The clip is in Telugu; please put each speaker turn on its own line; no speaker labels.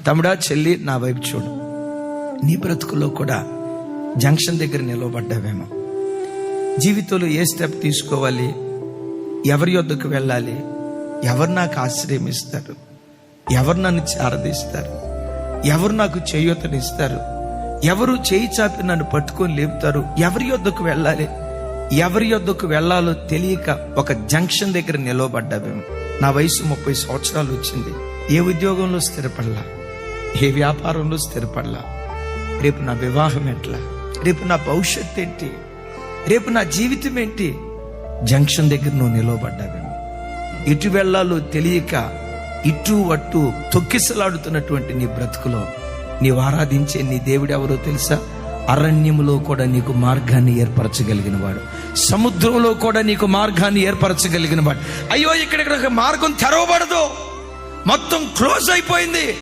తమ్ముడా, చెల్లి, నా వైపు చూడు. నీ బ్రతుకులో కూడా జంక్షన్ దగ్గర నిలవబడ్డావేమో. జీవితంలో ఏ స్టెప్ తీసుకోవాలి, ఎవరి యొద్దకు వెళ్ళాలి, ఎవరు నాకు ఆశ్రయం ఇస్తారు, ఎవరు నన్ను చారదీస్తారు, ఎవరు నాకు చేయూతనిస్తారు, ఎవరు చేయి చాపి నన్ను పట్టుకొని లేపుతారు, ఎవరి యొద్దకు వెళ్ళాలి, ఎవరి యొద్దకు వెళ్ళాలో తెలియక ఒక జంక్షన్ దగ్గర నిలవబడ్డావేమో. నా వయసు 30 సంవత్సరాలు వచ్చింది. ఏ ఉద్యోగంలో స్థిరపడలా, ఏ వ్యాపారంలో స్థిరపడలా. రేపు నా వివాహం ఎట్లా, రేపు నా భవిష్యత్తు ఏంటి, రేపు నా జీవితం ఏంటి? జంక్షన్ దగ్గర నువ్వు నిలవబడ్డావేమో. ఎటు వెళ్ళాలో తెలియక ఇటు అటు తొక్కిసలాడుతున్నటువంటి నీ బ్రతుకులో నీవు ఆరాధించే నీ దేవుడు ఎవరో తెలుసా? అరణ్యములో కూడా నీకు మార్గాన్ని ఏర్పరచగలిగిన వాడు, సముద్రంలో కూడా నీకు మార్గాన్ని ఏర్పరచగలిగిన వాడు. అయ్యో, ఇక్కడ మార్గం తెరవబడదు, మొత్తం క్లోజ్ అయిపోయింది.